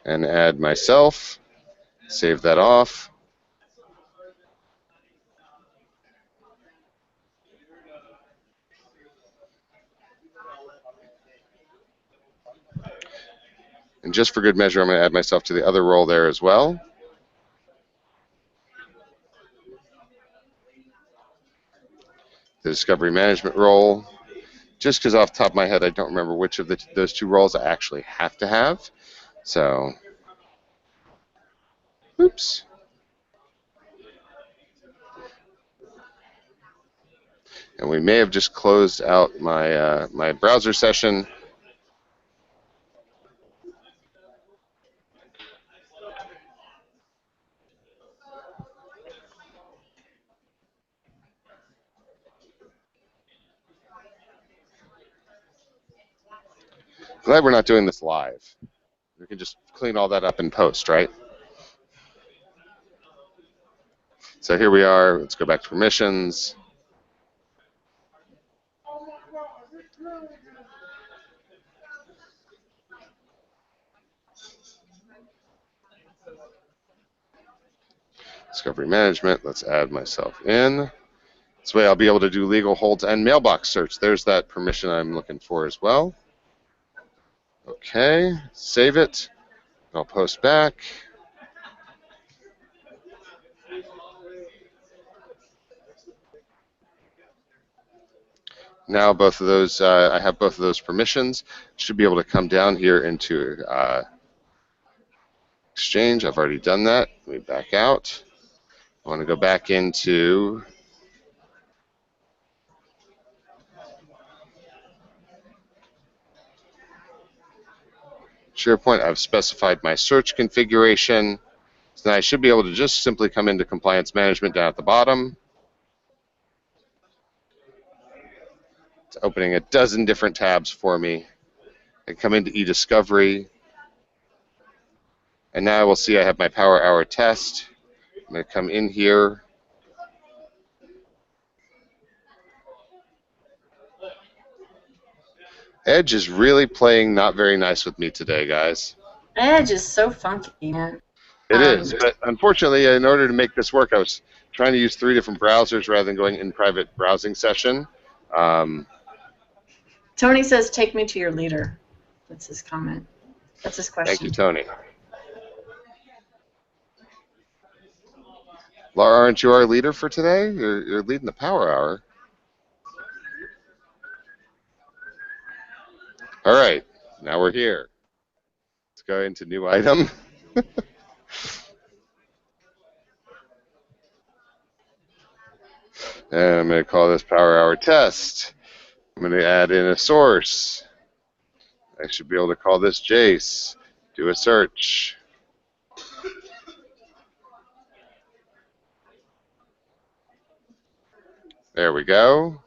Speaker 6: and add myself. Save that off. And just for good measure, I'm going to add myself to the other role there as well. The discovery management role. Just because off the top of my head, I don't remember which of those two roles I actually have to have. So, oops. And we may have just closed out my my browser session. Glad we're not doing this live. We can just clean all that up in post, right? So here we are. Let's go back to permissions. Discovery management. Let's add myself in. This way I'll be able to do legal holds and mailbox search. There's that permission I'm looking for as well. Okay, save it. I'll post back. Now both of those, I have both of those permissions. Should be able to come down here into Exchange. I've already done that. Let me back out. I want to go back into SharePoint. I've specified my search configuration. Then I should be able to just simply come into compliance management down at the bottom. It's opening a dozen different tabs for me. I come into eDiscovery, and now I will see I have my Power Hour test. I'm going to come in here. Edge is really playing not very nice with me today, guys.
Speaker 1: Edge is so funky, man.
Speaker 6: It is, but unfortunately, in order to make this work, I was trying to use 3 different browsers rather than going in private browsing session.
Speaker 1: Tony says, "Take me to your leader." That's his comment. That's his question.
Speaker 6: Thank you, Tony. Laura, aren't you our leader for today? You're leading the Power Hour. All right, now we're here. Let's go into new item. And I'm going to call this Power Hour test. I'm going to add in a source. I should be able to call this Jace. Do a search. There we go.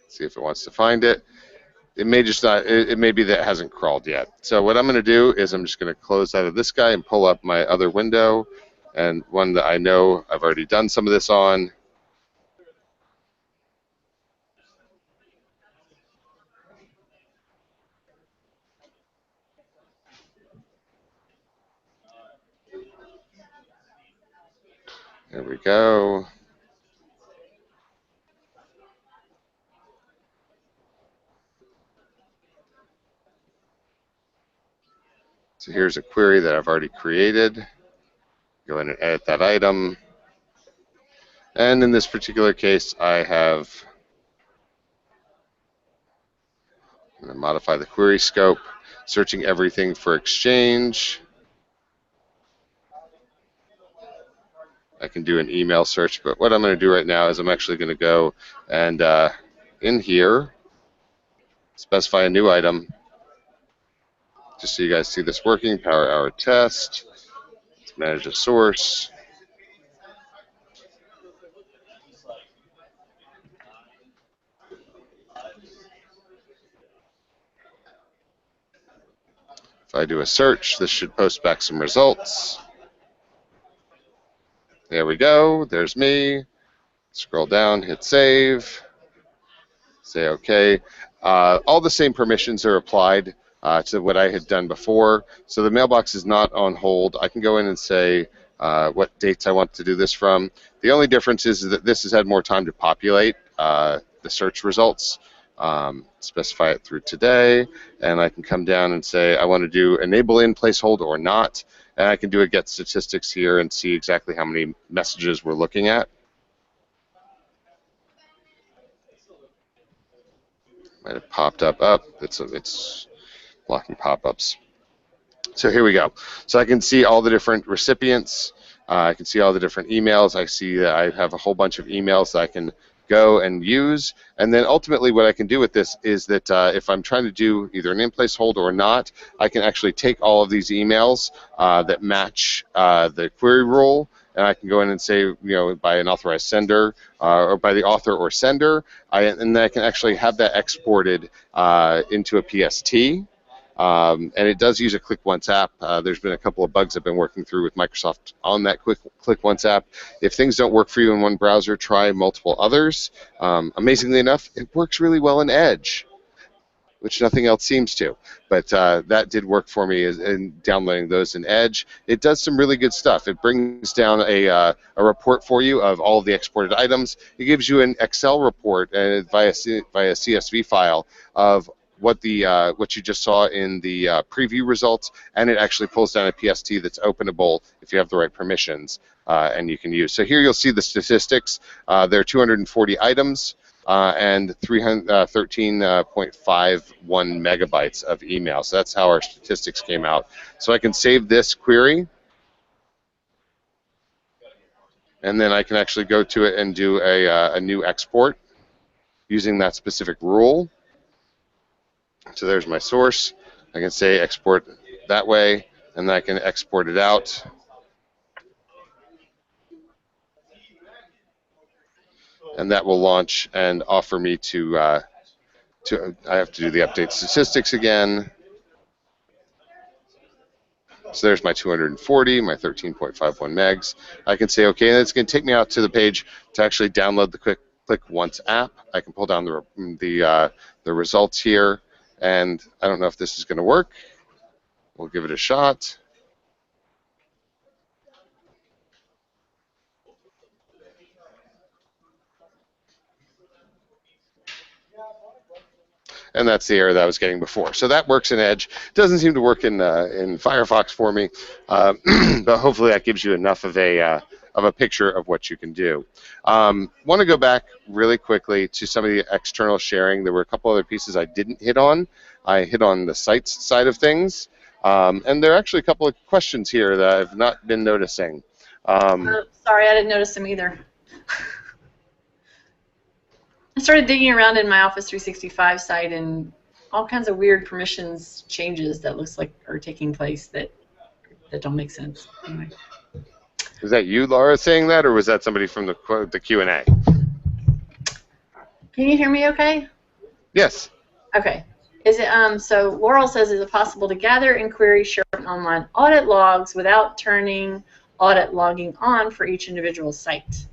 Speaker 6: See if it wants to find it. It may just not, it may be that it hasn't crawled yet. So what I'm going to do is I'm just going to close out of this guy and pull up my other window, and one that I know I've already done some of this on. There we go. So here's a query that I've already created. Go in and edit that item. And in this particular case, I have, I'm going to modify the query scope, searching everything for exchange. I can do an email search, but what I'm going to do right now is I'm actually going to go and in here, specify a new item, just so you guys see this working. Power Hour test. Let's manage a source. If I do a search, this should post back some results. There we go. There's me. Scroll down, hit save. Say OK. All the same permissions are applied to what I had done before. So the mailbox is not on hold. I can go in and say what dates I want to do this from. The only difference is that this has had more time to populate the search results. Specify it through today, and I can come down and say I want to do enable in placeholder or not, and I can do a get statistics here and see exactly how many messages we're looking at. Might have popped up. It's blocking pop-ups. So here we go. So I can see all the different recipients. I can see all the different emails. I see that I have a whole bunch of emails that I can go and use. And then ultimately what I can do with this is that if I'm trying to do either an in-place hold or not, I can actually take all of these emails that match the query rule, and I can go in and say, you know, by an authorized sender or by the author or sender, and then I can actually have that exported into a PST. And it does use a Click Once app. There's been a couple of bugs I've been working through with Microsoft on that Click Once app. If things don't work for you in one browser, try multiple others. Amazingly enough, it works really well in Edge, which nothing else seems to. But that did work for me in downloading those in Edge. It does some really good stuff. It brings down a report for you of all of the exported items. It gives you an Excel report via CSV file of what you just saw in the preview results, and it actually pulls down a PST that's openable if you have the right permissions, and you can use. So here you'll see the statistics. There are 240 items and 13.51 megabytes of email. So that's how our statistics came out. So I can save this query, and then I can actually go to it and do a new export using that specific rule. So there's my source. I can say export that way, and then I can export it out. And that will launch and offer me to I have to do the update statistics again. So there's my 240, my 13.51 megs. I can say, okay, and it's going to take me out to the page to actually download the Click Once app. I can pull down the results here, and I don't know if this is going to work. We'll give it a shot. And that's the error that I was getting before. So that works in Edge. Doesn't seem to work in Firefox for me, but hopefully that gives you enough of a picture of what you can do. Want to go back really quickly to some of the external sharing. There were a couple other pieces I didn't hit on. I hit on the sites side of things, and there are actually a couple of questions here that I've not been noticing.
Speaker 1: Sorry, I didn't notice them either. I started digging around in my Office 365 site, and all kinds of weird permissions changes that looks like are taking place that don't make sense. Anyway.
Speaker 6: Is that you, Laura, saying that, or was that somebody from the Q&A?
Speaker 1: Can you hear me okay?
Speaker 6: Yes.
Speaker 1: Okay. Is it so Laurel says, is it possible to gather and query SharePoint Online audit logs without turning audit logging on for each individual site?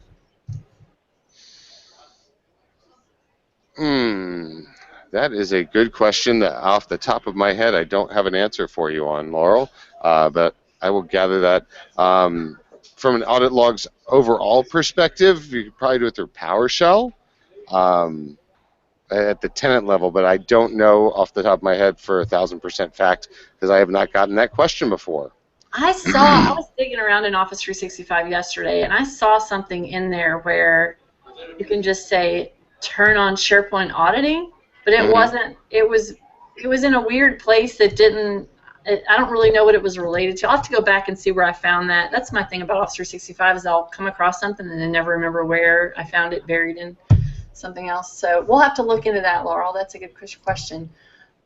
Speaker 6: That is a good question that off the top of my head I don't have an answer for you on, Laurel, but I will gather that. From an audit logs overall perspective, you could probably do it through PowerShell at the tenant level, but I don't know off the top of my head for 1,000% fact because I have not gotten that question before.
Speaker 1: I was digging around in Office 365 yesterday, and I saw something in there where you can just say turn on SharePoint auditing, but it wasn't. It was in a weird place that didn't. I don't really know what it was related to. I'll have to go back and see where I found that. That's my thing about Office 365 is I'll come across something and then never remember where I found it buried in something else. So we'll have to look into that, Laurel. That's a good question.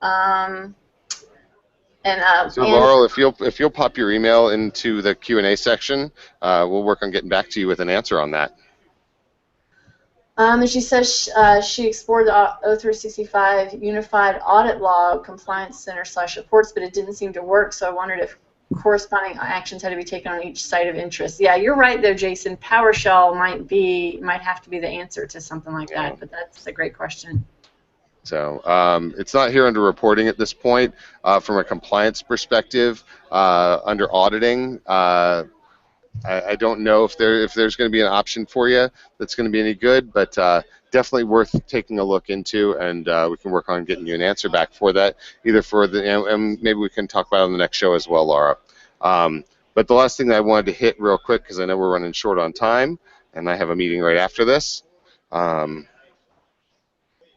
Speaker 1: So
Speaker 6: Laurel, if you'll pop your email into the Q&A section, we'll work on getting back to you with an answer on that.
Speaker 1: And she says she explored the O365 Unified Audit Log Compliance Center /reports, but it didn't seem to work. So I wondered if corresponding actions had to be taken on each site of interest. Yeah, you're right there, Jason. PowerShell might have to be the answer to something like that. But that's a great question.
Speaker 6: So it's not here under reporting at this point. From a compliance perspective, under auditing, I don't know if there's going to be an option for you that's going to be any good, but definitely worth taking a look into, and we can work on getting you an answer back for that, either for and maybe we can talk about it on the next show as well, Laura. But the last thing that I wanted to hit real quick, because I know we're running short on time, and I have a meeting right after this,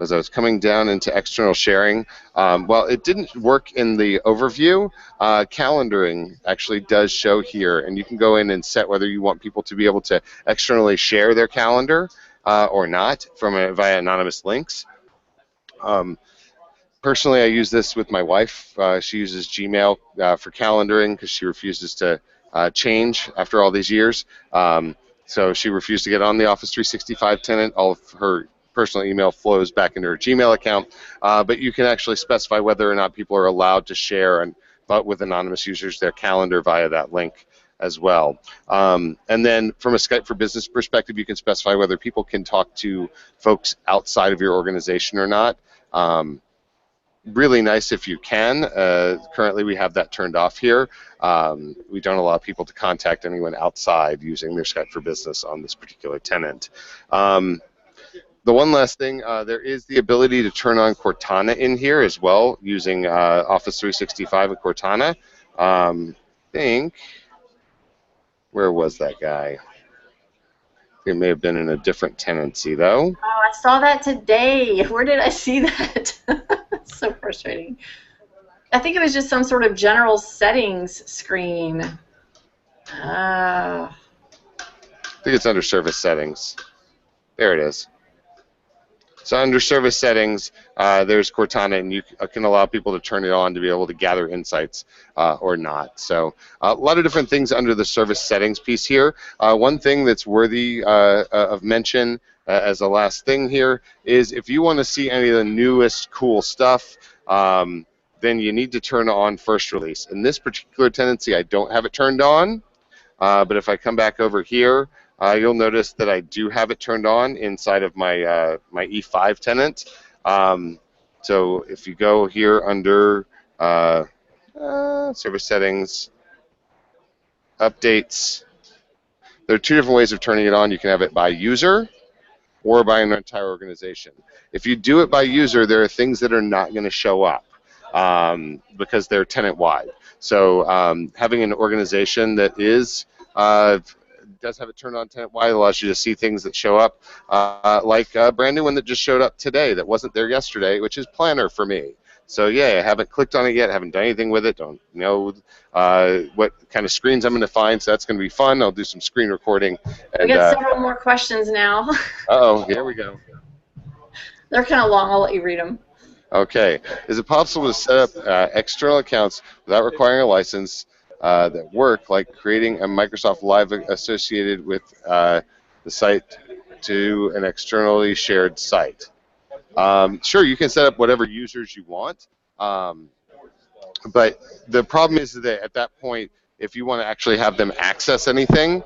Speaker 6: as I was coming down into external sharing. Well, it didn't work in the overview. Calendaring actually does show here, and you can go in and set whether you want people to be able to externally share their calendar or not via anonymous links. Personally, I use this with my wife. She uses Gmail for calendaring because she refuses to change after all these years. So she refused to get on the Office 365 tenant. All of her personal email flows back into her Gmail account, but you can actually specify whether or not people are allowed to share but with anonymous users their calendar via that link as well. And then from a Skype for Business perspective, you can specify whether people can talk to folks outside of your organization or not. Really nice if you can. Currently we have that turned off here. We don't allow people to contact anyone outside using their Skype for Business on this particular tenant. The one last thing, there is the ability to turn on Cortana in here as well using Office 365 and Cortana. I think, where was that guy? It may have been in a different tenancy though.
Speaker 1: Oh, I saw that today. Where did I see that? It's so frustrating. I think it was just some sort of general settings screen.
Speaker 6: I think it's under service settings. There it is. So under service settings, there's Cortana, and you can allow people to turn it on to be able to gather insights or not. So a lot of different things under the service settings piece here. One thing that's worthy of mention as a last thing here is if you want to see any of the newest cool stuff, then you need to turn on first release. In this particular tenancy, I don't have it turned on, but if I come back over here, you'll notice that I do have it turned on inside of my my E5 tenant. So if you go here under service settings, updates, there are two different ways of turning it on. You can have it by user or by an entire organization. If you do it by user, there are things that are not going to show up because they're tenant-wide. So having an organization that is does have it turned on tenant-wide allows you to see things that show up, like a brand new one that just showed up today that wasn't there yesterday, which is Planner for me. So yeah, I haven't clicked on it yet, haven't done anything with it, don't know what kind of screens I'm going to find, so that's going to be fun. I'll do some screen recording. And,
Speaker 1: we got several more questions now.
Speaker 6: Uh-oh, here we go.
Speaker 1: They're kind of long. I'll let you read them.
Speaker 6: Okay. Is it possible to set up external accounts without requiring a license that work, like creating a Microsoft Live associated with the site to an externally shared site? Sure, you can set up whatever users you want, but the problem is that at that point, if you want to actually have them access anything,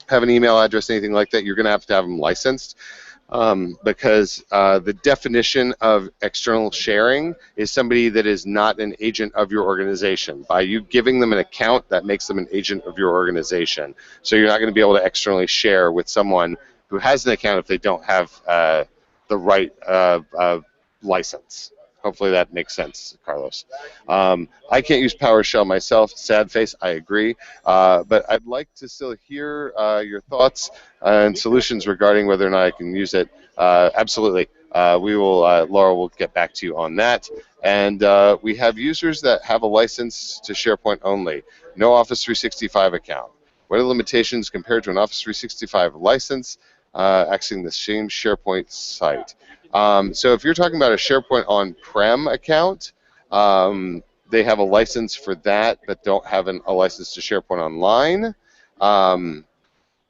Speaker 6: have an email address, anything like that, you're going to have them licensed. Because the definition of external sharing is somebody that is not an agent of your organization. By you giving them an account, that makes them an agent of your organization. So you're not going to be able to externally share with someone who has an account if they don't have the right license. Hopefully that makes sense, Carlos. I can't use PowerShell myself. Sad face, I agree. But I'd like to still hear your thoughts and solutions regarding whether or not I can use it. Absolutely. Laura will get back to you on that. And we have users that have a license to SharePoint only. No Office 365 account. What are the limitations compared to an Office 365 license accessing the same SharePoint site? So if you're talking about a SharePoint on-prem account, they have a license for that, but don't have a license to SharePoint Online.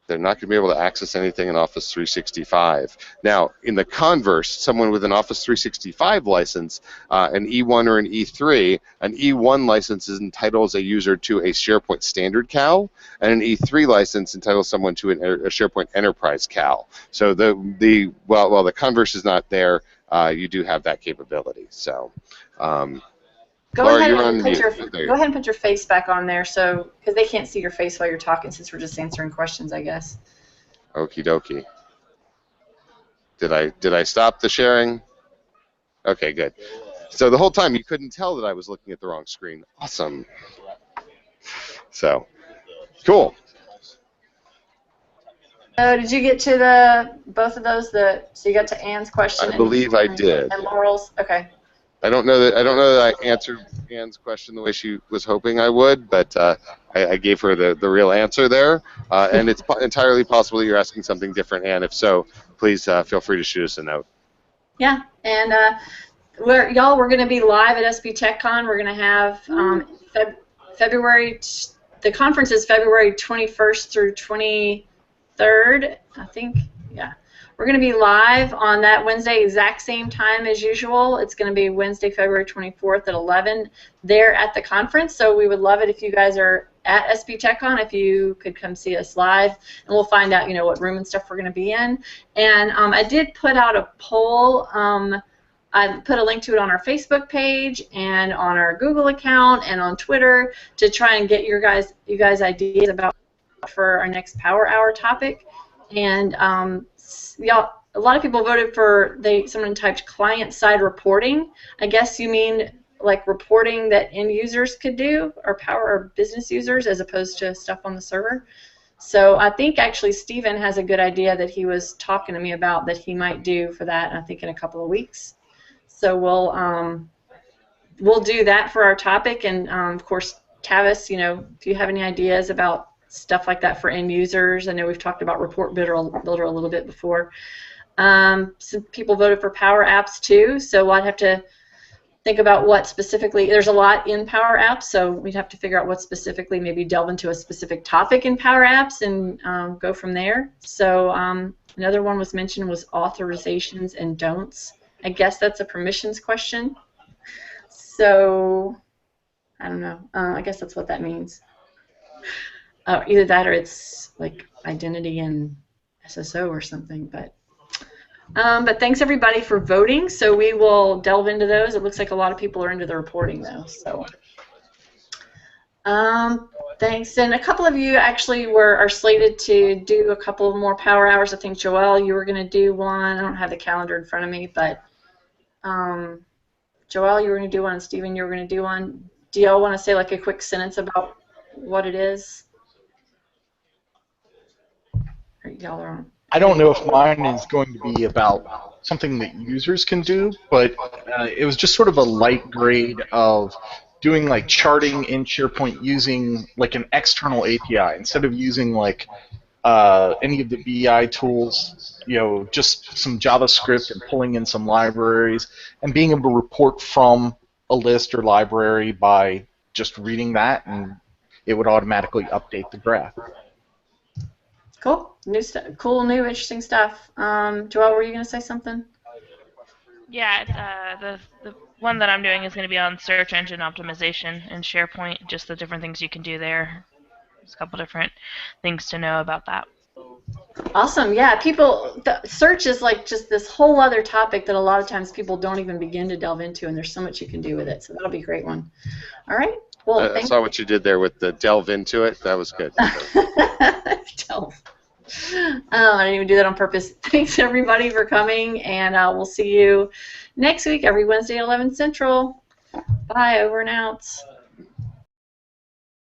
Speaker 6: They're not going to be able to access anything in Office 365. Now, in the converse, someone with an Office 365 license, an E1 or an E3, an E1 license entitles a user to a SharePoint Standard CAL, and an E3 license entitles someone to a SharePoint Enterprise CAL. So while the converse is not there, you do have that capability. So.
Speaker 1: Go ahead and put your face back on there, so because they can't see your face while you're talking, since we're just answering questions, I guess.
Speaker 6: Okie dokie. Did I stop the sharing? Okay, good. So the whole time you couldn't tell that I was looking at the wrong screen. Awesome. So, cool.
Speaker 1: Did you get to both of those? So you got to Anne's question.
Speaker 6: I believe I did.
Speaker 1: And Laurel's. Okay.
Speaker 6: I don't know that I answered Anne's question the way she was hoping I would, but I gave her the real answer there. And it's entirely possible that you're asking something different, Anne. If so, please feel free to shoot us a note.
Speaker 1: Yeah, and we're going to be live at SB TechCon. We're going to have February. The conference is February 21st through 23rd, I think. Yeah. We're going to be live on that Wednesday, exact same time as usual. It's going to be Wednesday, February 24th at 11 there at the conference. So we would love it if you guys are at SB TechCon, if you could come see us live, and we'll find out, what room and stuff we're going to be in. And I did put out a poll. I put a link to it on our Facebook page and on our Google account and on Twitter to try and get you guys ideas about for our next Power Hour topic. And a lot of people voted for someone typed client-side reporting. I guess you mean like reporting that end users could do, or business users, as opposed to stuff on the server. So I think actually Stephen has a good idea that he was talking to me about that he might do for that, I think in a couple of weeks. So we'll do that for our topic, and of course, Tavis, if you have any ideas about stuff like that for end users. I know we've talked about Report Builder a little bit before. Some people voted for Power Apps too, so I'd have to think about what specifically. There's a lot in Power Apps, so we'd have to figure out what specifically, maybe delve into a specific topic in Power Apps and go from there. So another one was mentioned was authorizations and don'ts. I guess that's a permissions question. So I don't know. I guess that's what that means. Either that or it's like identity and SSO or something, but thanks everybody for voting. So we will delve into those. It looks like a lot of people are into the reporting though. So thanks. And a couple of you actually are slated to do a couple more power hours. I think Joelle, you were going to do one. I don't have the calendar in front of me, but Joelle, you were going to do one. And Stephen, you were going to do one. Do y'all want to say like a quick sentence about what it is? Or y'all are on.
Speaker 3: I don't know if mine is going to be about something that users can do, but it was just sort of a light grade of doing like charting in SharePoint using like an external API instead of using like any of the BI tools, just some JavaScript and pulling in some libraries and being able to report from a list or library by just reading that, and it would automatically update the graph.
Speaker 1: Cool, cool, new, interesting stuff. Joelle, were you going to say something?
Speaker 7: Yeah, the one that I'm doing is going to be on search engine optimization in SharePoint, just the different things you can do there. There's a couple different things to know about that.
Speaker 1: Awesome, yeah. Search is like just this whole other topic that a lot of times people don't even begin to delve into, and there's so much you can do with it. So that'll be a great one. All right. Well,
Speaker 6: I saw what you did there with the delve into it. That was good.
Speaker 1: Delve. I didn't even do that on purpose. Thanks everybody for coming, and we'll see you next week every Wednesday at 11 Central. Bye, over and out.